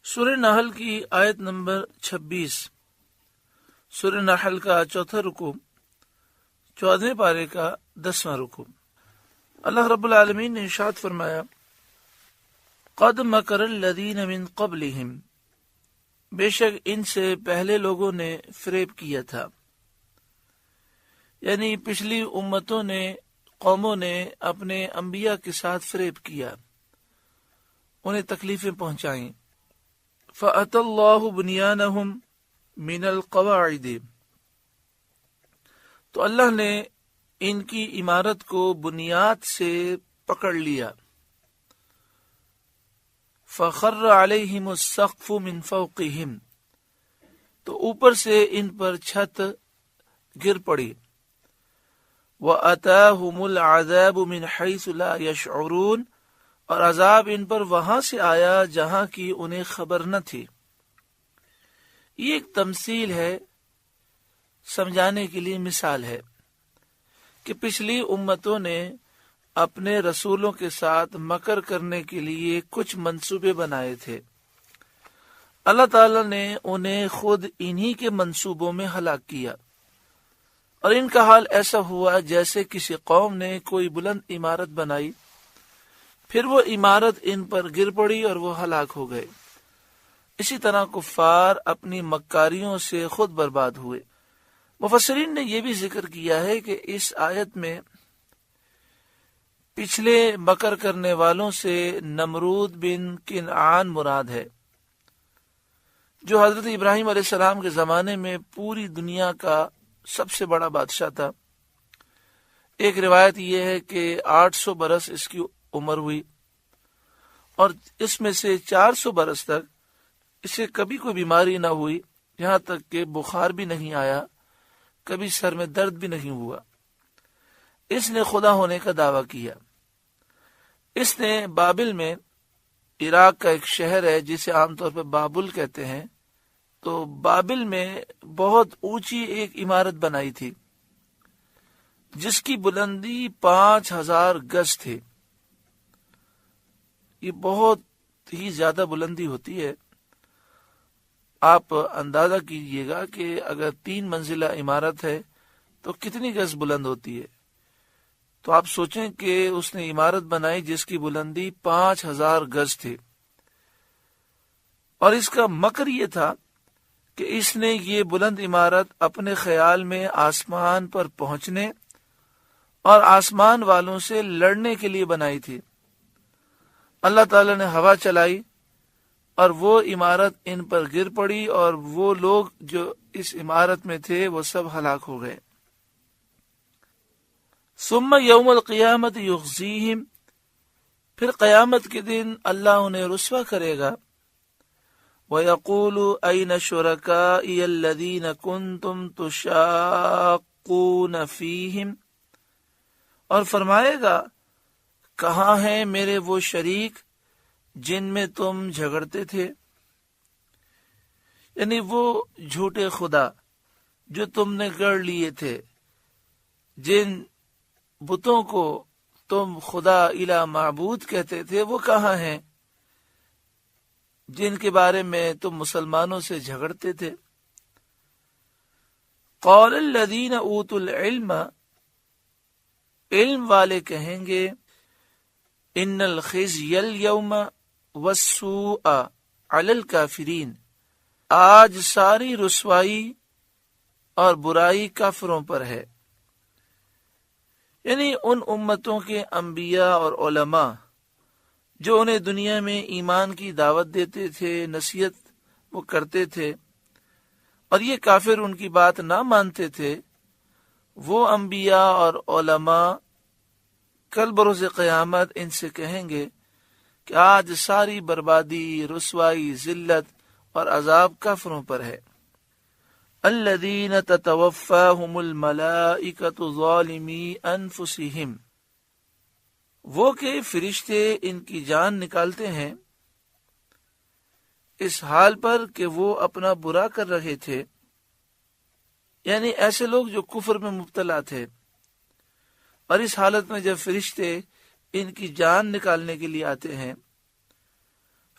سورہ نحل کی آیت نمبر 26۔ سورہ نحل کا چوتھا رکوع 14ویں پارے کا 10واں رکوع۔ اللہ رب العالمین نے ارشاد فرمایا، قد مکر الذین من قبلہم، بے شک ان سے پہلے لوگوں نے فریب کیا تھا، یعنی پچھلی امتوں نے، قوموں نے اپنے انبیاء کے ساتھ فریب کیا، انہیں تکلیفیں پہنچائیں۔ فَأَتَى اللَّهُ بُنْيَانَهُمْ مِنَ الْقَوَاعِدِ، تو اللہ نے ان کی عمارت کو بنیاد سے پکڑ لیا۔ فَخَرَّ عَلَيْهِمُ السَّقْفُ مِنْ فَوْقِهِمْ، تو اوپر سے ان پر چھت گر پڑی۔ وَأَتَاهُمُ الْعَذَابُ مِنْ حَيْثُ لَا يَشْعُرُونَ، اور عذاب ان پر وہاں سے آیا جہاں کی انہیں خبر نہ تھی۔ یہ ایک تمثیل ہے، سمجھانے کے لیے مثال ہے کہ پچھلی امتوں نے اپنے رسولوں کے ساتھ مکر کرنے کے لیے کچھ منصوبے بنائے تھے۔ اللہ تعالی نے انہیں خود انہی کے منصوبوں میں ہلاک کیا، اور ان کا حال ایسا ہوا جیسے کسی قوم نے کوئی بلند عمارت بنائی، پھر وہ عمارت ان پر گر پڑی اور وہ ہلاک ہو گئے۔ اسی طرح کفار اپنی مکاریوں سے خود برباد ہوئے۔ مفسرین نے یہ بھی ذکر کیا ہے کہ اس آیت میں پچھلے مکر کرنے والوں سے نمرود بن کنعان مراد ہے، جو حضرت ابراہیم علیہ السلام کے زمانے میں پوری دنیا کا سب سے بڑا بادشاہ تھا۔ ایک روایت یہ ہے کہ 800 برس اس کی عمر ہوئی، اور اس میں سے 400 برس تک اسے کبھی کوئی بیماری نہ ہوئی، یہاں تک کہ بخار بھی نہیں آیا، کبھی سر میں درد بھی نہیں ہوا۔ اس نے خدا ہونے کا دعویٰ کیا۔ اس نے بابل میں، عراق کا ایک شہر ہے جسے عام طور پر بابل کہتے ہیں، تو بابل میں بہت اونچی ایک عمارت بنائی تھی جس کی بلندی 5000 گز تھی۔ یہ بہت ہی زیادہ بلندی ہوتی ہے۔ آپ اندازہ کیجئے گا کہ اگر 3 منزلہ عمارت ہے تو کتنی گز بلند ہوتی ہے۔ تو آپ سوچیں کہ اس نے عمارت بنائی جس کی بلندی 5000 گز تھی، اور اس کا مکر یہ تھا کہ اس نے یہ بلند عمارت اپنے خیال میں آسمان پر پہنچنے اور آسمان والوں سے لڑنے کے لیے بنائی تھی۔ اللہ تعالی نے ہوا چلائی اور وہ عمارت ان پر گر پڑی، اور وہ لوگ جو اس عمارت میں تھے وہ سب ہلاک ہو گئے۔ ثم یوم القیامت یخزیہم، پھر قیامت کے دن اللہ انہیں رسوا کرے گا۔ وَيَقُولُ أَيْنَ شُرَكَائِيَ الَّذِينَ كُنْتُمْ تُشَاقُّونَ فِيهِمْ، اور فرمائے گا، کہاں ہیں میرے وہ شریک جن میں تم جھگڑتے تھے؟ یعنی وہ جھوٹے خدا جو تم نے گڑ لیے تھے، جن بتوں کو تم خدا الہ معبود کہتے تھے، وہ کہاں ہیں جن کے بارے میں تم مسلمانوں سے جھگڑتے تھے؟ قال الذین اوتوا العلم، علم والے کہیں گے، ان الخزی اليوم والسوء علی الکافرین، آج ساری رسوائی اور برائی کافروں پر ہے۔ یعنی ان امتوں کے انبیاء اور علماء جو انہیں دنیا میں ایمان کی دعوت دیتے تھے، نصیحت وہ کرتے تھے، اور یہ کافر ان کی بات نہ مانتے تھے، وہ انبیاء اور علماء کل بروز قیامت ان سے کہیں گے کہ آج ساری بربادی، رسوائی، ذلت اور عذاب کافروں پر ہے۔ الذین تتوفاہم الملائکۃ ظالمی انفسہم، وہ کہ فرشتے ان کی جان نکالتے ہیں اس حال پر کہ وہ اپنا برا کر رہے تھے، یعنی ایسے لوگ جو کفر میں مبتلا تھے، اور اس حالت میں جب فرشتے ان کی جان نکالنے کے لیے آتے ہیں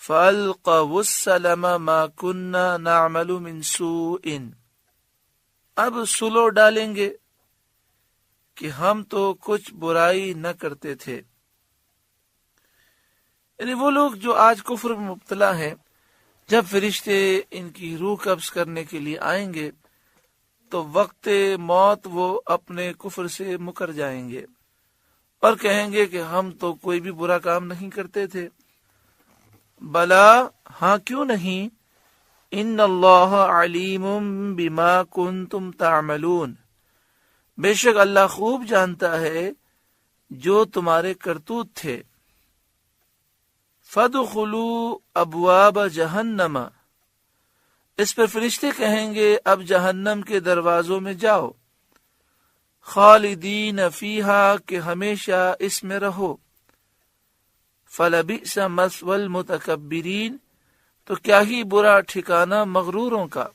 فَأَلْقَوُا السَّلَمَ مَا كُنَّا نَعْمَلُ مِنْ سُوءٍ، اب سلو ڈالیں گے کہ ہم تو کچھ برائی نہ کرتے تھے۔ یعنی وہ لوگ جو آج کفر میں مبتلا ہیں، جب فرشتے ان کی روح قبض کرنے کے لیے آئیں گے تو وقت موت وہ اپنے کفر سے مکر جائیں گے اور کہیں گے کہ ہم تو کوئی بھی برا کام نہیں کرتے تھے۔ بلا، ہاں کیوں نہیں، ان اللہ علیم بما کنتم تعملون، بے شک اللہ خوب جانتا ہے جو تمہارے کرتوت تھے۔ فَادْخُلُوا أَبْوَابَ جَهَنَّمَ، اس پر فرشتے کہیں گے اب جہنم کے دروازوں میں جاؤ، خالدین فیہا، کہ ہمیشہ اس میں رہو، فَلَبِئْسَ مَثْوَى الْمُتَكَبِّرِينَ، تو کیا ہی برا ٹھکانہ مغروروں کا۔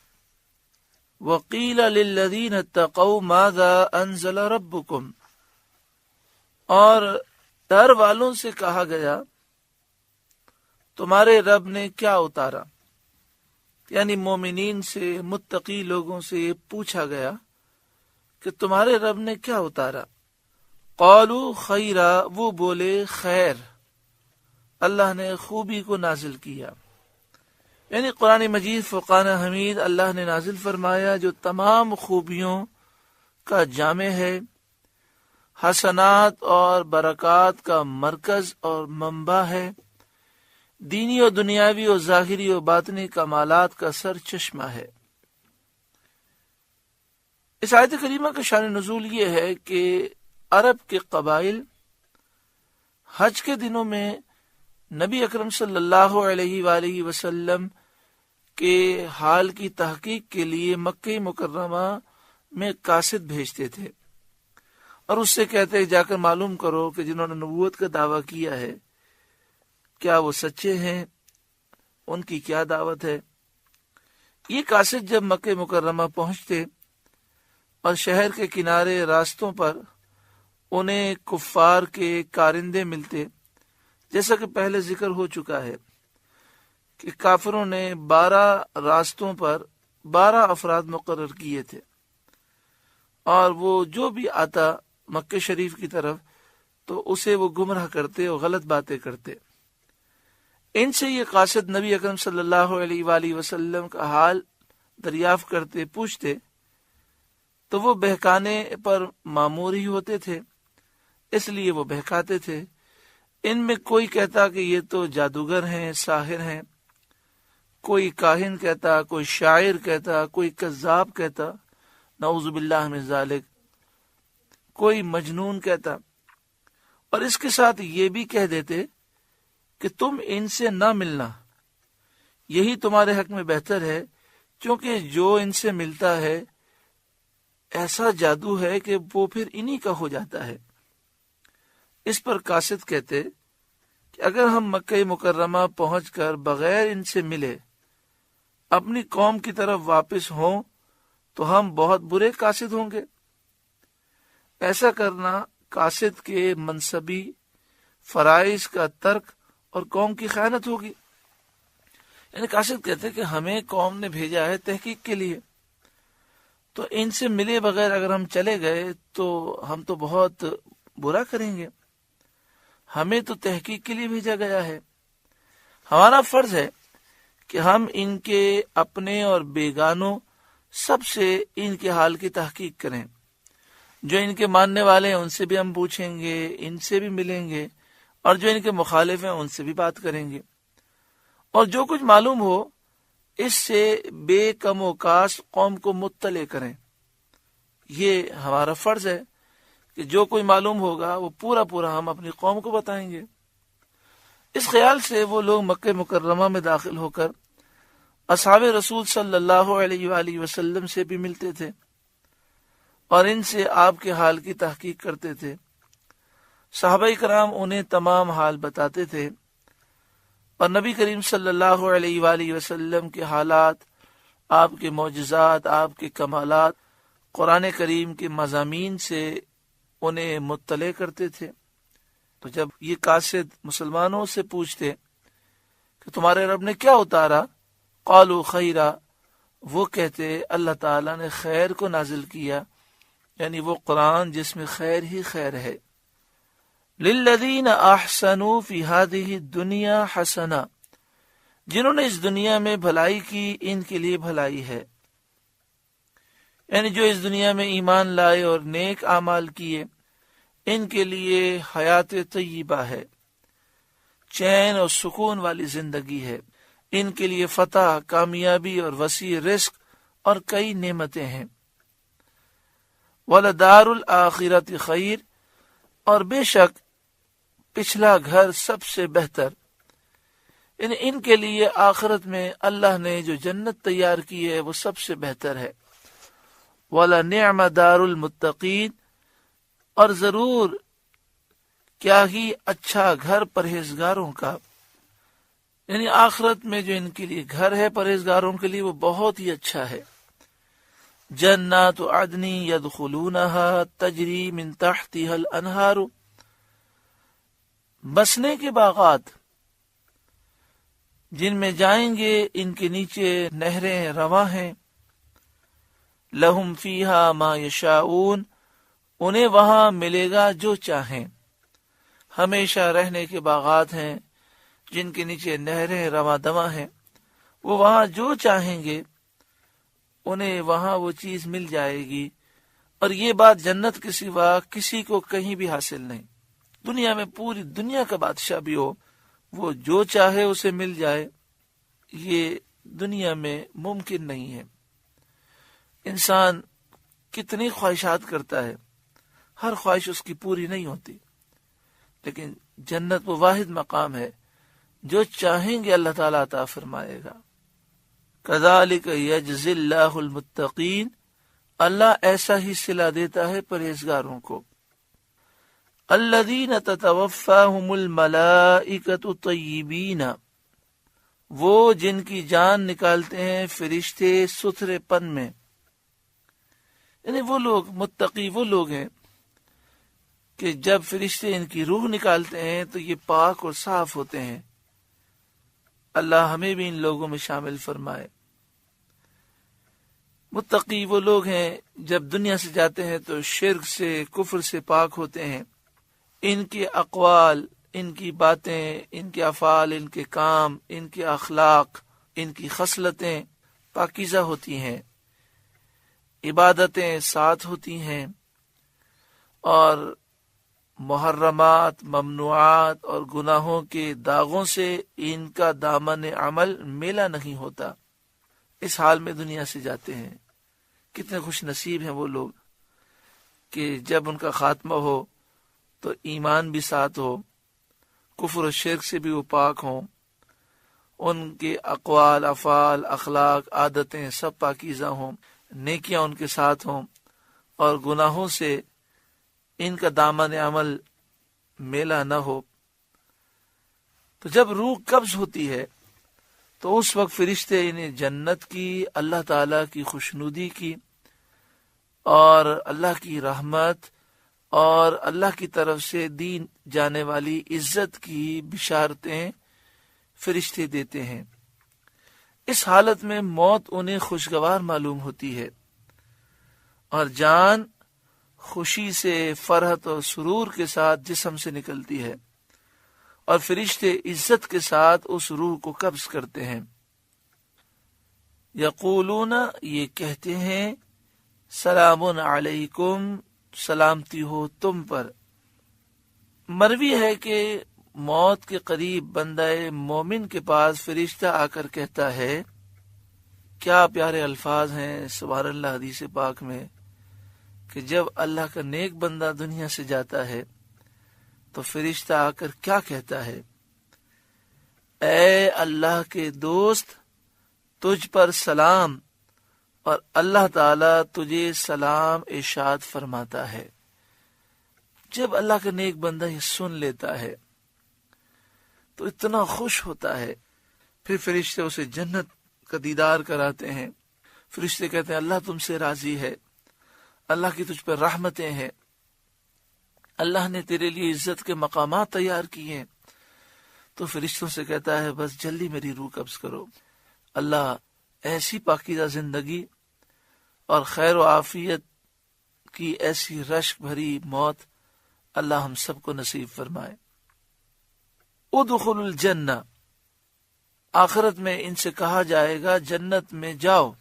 وَقِيلَ لِلَّذِينَ اتَّقَوْا مَاذَا أَنزَلَ رَبُّكُمْ، اور ڈر والوں سے کہا گیا تمہارے رب نے کیا اتارا، یعنی مومنین سے، متقی لوگوں سے یہ پوچھا گیا کہ تمہارے رب نے کیا اتارا۔ قالوا خیرا، وہ بولے خیر، اللہ نے خوبی کو نازل کیا، یعنی قرآن مجید فرقان حمید اللہ نے نازل فرمایا جو تمام خوبیوں کا جامع ہے، حسنات اور برکات کا مرکز اور منبع ہے، دینی و دنیاوی و ظاہری و باطنی کمالات کا سر چشمہ ہے۔ اس آیت کریمہ کا شان نزول یہ ہے کہ عرب کے قبائل حج کے دنوں میں نبی اکرم صلی اللہ علیہ وآلہ وسلم کے حال کی تحقیق کے لیے مکہ مکرمہ میں قاصد بھیجتے تھے اور اس سے کہتے جا کر معلوم کرو کہ جنہوں نے نبوت کا دعویٰ کیا ہے کیا وہ سچے ہیں، ان کی کیا دعوت ہے۔ یہ قاصد جب مکہ مکرمہ پہنچتے اور شہر کے کنارے راستوں پر انہیں کفار کے کارندے ملتے، جیسا کہ پہلے ذکر ہو چکا ہے کہ کافروں نے 12 راستوں پر 12 افراد مقرر کیے تھے اور وہ جو بھی آتا مکہ شریف کی طرف تو اسے وہ گمراہ کرتے اور غلط باتیں کرتے۔ ان سے یہ قاصد نبی اکرم صلی اللہ علیہ وآلہ وسلم کا حال دریافت کرتے، پوچھتے تو وہ بہکانے پر مامور ہی ہوتے تھے، اس لیے وہ بہکاتے تھے۔ ان میں کوئی کہتا کہ یہ تو جادوگر ہیں، ساحر ہیں، کوئی کاہن کہتا، کوئی شاعر کہتا، کوئی کذاب کہتا، نعوذ باللہ من ذالک، کوئی مجنون کہتا، اور اس کے ساتھ یہ بھی کہہ دیتے کہ تم ان سے نہ ملنا، یہی تمہارے حق میں بہتر ہے، کیونکہ جو ان سے ملتا ہے ایسا جادو ہے کہ وہ پھر انہی کا ہو جاتا ہے۔ اس پر قاصد کہتے کہ اگر ہم مکہ مکرمہ پہنچ کر بغیر ان سے ملے اپنی قوم کی طرف واپس ہوں تو ہم بہت برے قاصد ہوں گے۔ ایسا کرنا قاصد کے منصبی فرائض کا ترک اور قوم کی خیانت ہوگی۔ یعنی قاصد کہتے کہ ہمیں قوم نے بھیجا ہے تحقیق کے لیے، تو ان سے ملے بغیر اگر ہم چلے گئے تو ہم تو بہت برا کریں گے، ہمیں تو تحقیق کے لیے بھیجا گیا ہے، ہمارا فرض ہے کہ ہم ان کے اپنے اور بیگانوں سب سے ان کے حال کی تحقیق کریں، جو ان کے ماننے والے ہیں ان سے بھی ہم پوچھیں گے، ان سے بھی ملیں گے، اور جو ان کے مخالف ہیں ان سے بھی بات کریں گے، اور جو کچھ معلوم ہو اس سے بے کم و کاس قوم کو مطلع کریں۔ یہ ہمارا فرض ہے کہ جو کوئی معلوم ہوگا وہ پورا ہم اپنی قوم کو بتائیں گے۔ اس خیال سے وہ لوگ مکہ مکرمہ میں داخل ہو کر اصحاب رسول صلی اللہ علیہ وآلہ وسلم سے بھی ملتے تھے اور ان سے آپ کے حال کی تحقیق کرتے تھے۔ صحابہ کرام انہیں تمام حال بتاتے تھے اور نبی کریم صلی اللہ علیہ وآلہ وسلم کے حالات، آپ کے معجزات، آپ کے کمالات، قرآن کریم کے مضامین سے انہیں مطلع کرتے تھے۔ تو جب یہ قاصد مسلمانوں سے پوچھتے کہ تمہارے رب نے کیا اتارا، قالوا خیرا، وہ کہتے اللہ تعالیٰ نے خیر کو نازل کیا، یعنی وہ قرآن جس میں خیر ہی خیر ہے۔ للذین احسنوا فی ہذہ الدنیا حسنہ، جنہوں نے اس دنیا میں بھلائی کی ان کے لیے بھلائی ہے، یعنی جو اس دنیا میں ایمان لائے اور نیک اعمال کیے ان کے لیے حیات طیبہ ہے، چین اور سکون والی زندگی ہے، ان کے لیے فتح، کامیابی اور وسیع رزق اور کئی نعمتیں ہیں۔ وَلَدَارُ الْآخِرَةِ خَيْرٌ، اور بے شک پچھلا گھر سب سے بہتر، یعنی ان کے لیے آخرت میں اللہ نے جو جنت تیار کی ہے وہ سب سے بہتر ہے۔ وَلَنِعْمَ دَارُ الْمُتَّقِينَ، اور ضرور کیا ہی اچھا گھر پرہیزگاروں کا، یعنی آخرت میں جو ان کے لیے گھر ہے پرہیزگاروں کے لیے وہ بہت ہی اچھا ہے۔ جنات عدن یدخلونها تجری من تحتها الانہار، بسنے کے باغات جن میں جائیں گے ان کے نیچے نہریں رواں ہیں۔ لہم فیہا ما یشاؤون، انہیں وہاں ملے گا جو چاہیں، ہمیشہ رہنے کے باغات ہیں جن کے نیچے نہریں رواں دواں ہیں، وہ وہاں جو چاہیں گے انہیں وہاں وہ چیز مل جائے گی۔ اور یہ بات جنت کے سوا کسی کو کہیں بھی حاصل نہیں۔ دنیا میں پوری دنیا کا بادشاہ بھی ہو، وہ جو چاہے اسے مل جائے، یہ دنیا میں ممکن نہیں ہے۔ انسان کتنی خواہشات کرتا ہے، ہر خواہش اس کی پوری نہیں ہوتی، لیکن جنت وہ واحد مقام ہے جو چاہیں گے اللہ تعالیٰ عطا فرمائے گا۔ کذالک یجزی اللہ المتقین، اللہ ایسا ہی صلہ دیتا ہے پرہیزگاروں کو۔ الذین تتوفاہم الملائکۃ طیبین، وہ جن کی جان نکالتے ہیں فرشتے ستھرے پن میں، یعنی وہ لوگ متقی وہ لوگ ہیں کہ جب فرشتے ان کی روح نکالتے ہیں تو یہ پاک اور صاف ہوتے ہیں۔ اللہ ہمیں بھی ان لوگوں میں شامل فرمائے۔ متقی وہ لوگ ہیں جب دنیا سے جاتے ہیں تو شرک سے، کفر سے پاک ہوتے ہیں، ان کے اقوال، ان کی باتیں، ان کے افعال، ان کے کام، ان کے اخلاق، ان کی خصلتیں پاکیزہ ہوتی ہیں، عبادتیں ساتھ ہوتی ہیں، اور محرمات، ممنوعات اور گناہوں کے داغوں سے ان کا دامن عمل میلا نہیں ہوتا۔ اس حال میں دنیا سے جاتے ہیں۔ کتنے خوش نصیب ہیں وہ لوگ کہ جب ان کا خاتمہ ہو تو ایمان بھی ساتھ ہو، کفر و شرک سے بھی وہ پاک ہوں، ان کے اقوال، افعال، اخلاق، عادتیں سب پاکیزہ ہوں، نیکیاں ان کے ساتھ ہوں، اور گناہوں سے ان کا دامن عمل میلا نہ ہو۔ تو جب روح قبض ہوتی ہے تو اس وقت فرشتے انہیں جنت کی، اللہ تعالی کی خوشنودی کی اور اللہ کی رحمت اور اللہ کی طرف سے دی جانے والی عزت کی بشارتیں فرشتے دیتے ہیں۔ اس حالت میں موت انہیں خوشگوار معلوم ہوتی ہے اور جان خوشی سے، فرحت اور سرور کے ساتھ جسم سے نکلتی ہے، اور فرشتے عزت کے ساتھ اس روح کو قبض کرتے ہیں۔ یقولون، یہ کہتے ہیں، سلام علیکم، سلامتی ہو تم پر۔ مروی ہے کہ موت کے قریب بندہ مومن کے پاس فرشتہ آ کر کہتا ہے، کیا پیارے الفاظ ہیں سبحان اللہ حدیث پاک میں، کہ جب اللہ کا نیک بندہ دنیا سے جاتا ہے تو فرشتہ آ کر کیا کہتا ہے، اے اللہ کے دوست، تجھ پر سلام، اور اللہ تعالیٰ تجھے سلام ارشاد فرماتا ہے۔ جب اللہ کا نیک بندہ یہ سن لیتا ہے تو اتنا خوش ہوتا ہے، پھر فرشتے اسے جنت کا دیدار کراتے ہیں۔ فرشتے کہتے ہیں اللہ تم سے راضی ہے، اللہ کی تجھ پر رحمتیں ہیں، اللہ نے تیرے لیے عزت کے مقامات تیار کیے ہیں، تو فرشتوں سے کہتا ہے بس جلدی میری روح قبض کرو۔ اللہ ایسی پاکیزہ زندگی اور خیر و عافیت کی ایسی رشک بھری موت اللہ ہم سب کو نصیب فرمائے۔ ادخلوا الجنہ، آخرت میں ان سے کہا جائے گا جنت میں جاؤ،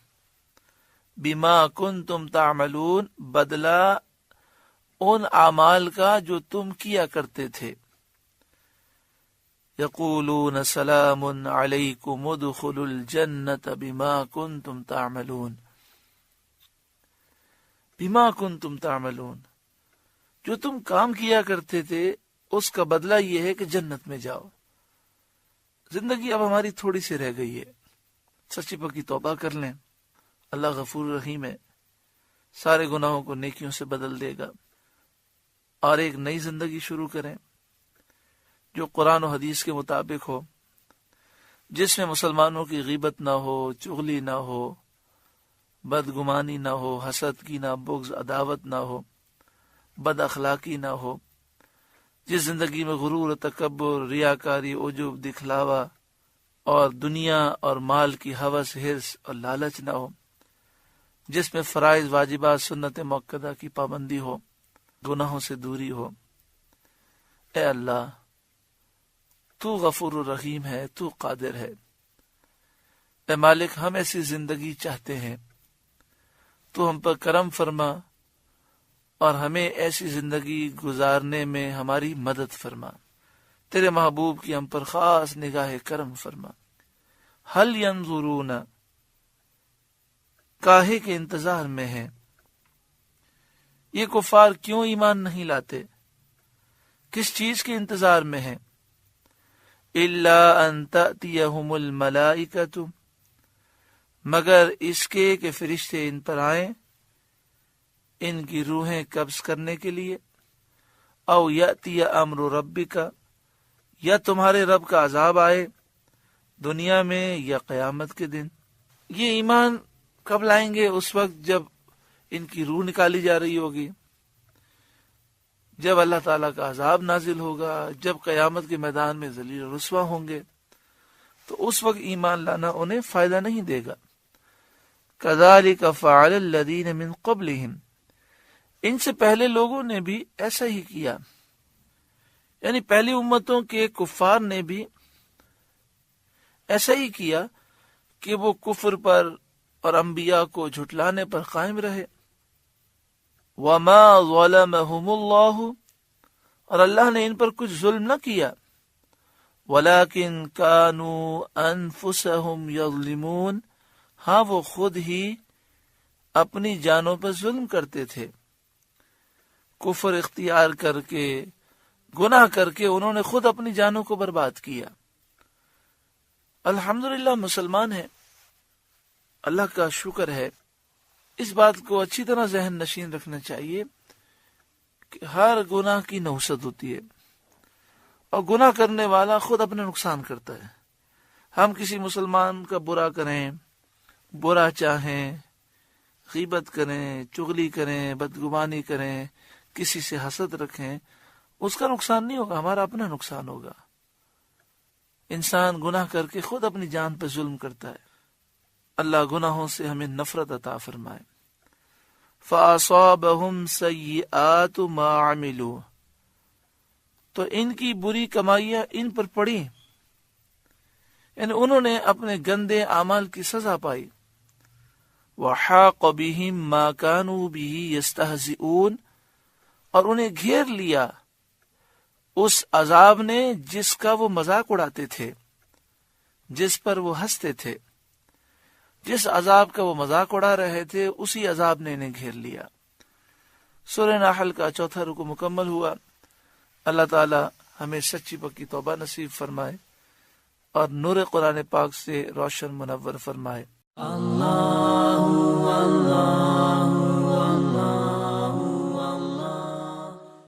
بما کنتم تعملون، بدلہ ان اعمال کا جو تم کیا کرتے تھے۔ یقولون سلام علیکم ادخلوا الجنۃ بما کنتم تعملون، بما کنتم تعملون، جو تم کام کیا کرتے تھے اس کا بدلہ یہ ہے کہ جنت میں جاؤ۔ زندگی اب ہماری تھوڑی سی رہ گئی ہے، سچی پکی توبہ کر لیں، اللہ غفور رحیم ہے، سارے گناہوں کو نیکیوں سے بدل دے گا، اور ایک نئی زندگی شروع کریں جو قرآن و حدیث کے مطابق ہو، جس میں مسلمانوں کی غیبت نہ ہو، چغلی نہ ہو، بدگمانی نہ ہو، حسد کی نہ، بغض عداوت نہ ہو، بد اخلاقی نہ ہو، جس زندگی میں غرور، تکبر، ریاکاری، عجب، دکھلاوا اور دنیا اور مال کی ہوس، حرص اور لالچ نہ ہو، جس میں فرائض، واجبات، سنت مؤکدہ کی پابندی ہو، گناہوں سے دوری ہو۔ اے اللہ تو غفور الرحیم ہے، تو قادر ہے، اے مالک ہم ایسی زندگی چاہتے ہیں، تو ہم پر کرم فرما اور ہمیں ایسی زندگی گزارنے میں ہماری مدد فرما، تیرے محبوب کی ہم پر خاص نگاہ کرم فرما۔ هل ينظرون، کاہے کے انتظار میں ہیں، یہ کفار کیوں ایمان نہیں لاتے، کس چیز کے انتظار میں ہیں؟ الا ان تأتیہم الملائکۃ، مگر اس کے کہ فرشتے ان پر آئیں ان کی روحیں قبض کرنے کے لیے، او یأتی امر ربک، یا تمہارے رب کا عذاب آئے دنیا میں یا قیامت کے دن۔ یہ ایمان کب لائیں گے؟ اس وقت جب ان کی روح نکالی جا رہی ہوگی، جب اللہ تعالیٰ کا عذاب نازل ہوگا، جب قیامت کے میدان میں ذلیل و رسوا ہوں گے، تو اس وقت ایمان لانا انہیں فائدہ نہیں دے گا۔ کذالک فعل الذین من قبلہم، ان سے پہلے لوگوں نے بھی ایسا ہی کیا، یعنی پہلی امتوں کے کفار نے بھی ایسا ہی کیا کہ وہ کفر پر اور انبیاء کو جھٹلانے پر قائم رہے۔ وما ظلمهم اللہ، اور اللہ نے ان پر کچھ ظلم نہ کیا، ولکن كانوا انفسهم یظلمون، ہاں وہ خود ہی اپنی جانوں پر ظلم کرتے تھے، کفر اختیار کر کے، گناہ کر کے انہوں نے خود اپنی جانوں کو برباد کیا۔ الحمدللہ مسلمان ہیں، اللہ کا شکر ہے۔ اس بات کو اچھی طرح ذہن نشین رکھنا چاہیے کہ ہر گناہ کی نحوست ہوتی ہے، اور گناہ کرنے والا خود اپنا نقصان کرتا ہے۔ ہم کسی مسلمان کا برا کریں، برا چاہیں، غیبت کریں، چغلی کریں، بدگمانی کریں، کسی سے حسد رکھیں، اس کا نقصان نہیں ہوگا، ہمارا اپنا نقصان ہوگا۔ انسان گناہ کر کے خود اپنی جان پر ظلم کرتا ہے۔ اللہ گناہوں سے ہمیں نفرت عطا فرمائے۔ فَأَصَابَهُمْ سَيِّئَاتُ مَا عَمِلُوا، تو ان کی بری کمائیاں ان پر پڑی، یعنی انہوں نے اپنے گندے اعمال کی سزا پائی۔ وَحَاقَ بِهِمْ مَا كَانُوا بِهِ يَسْتَهْزِئُونَ، اور انہیں گھیر لیا اس عذاب نے جس کا وہ مذاق اڑاتے تھے، جس پر وہ ہنستے تھے، جس عذاب کا وہ مذاق اڑا رہے تھے اسی عذاب نے انہیں گھیر لیا۔ سورہ نحل کا 4 رکوع مکمل ہوا۔ اللہ تعالی ہمیں سچی پکی توبہ نصیب فرمائے اور نور قرآن پاک سے روشن منور فرمائے۔ اللہ اللہ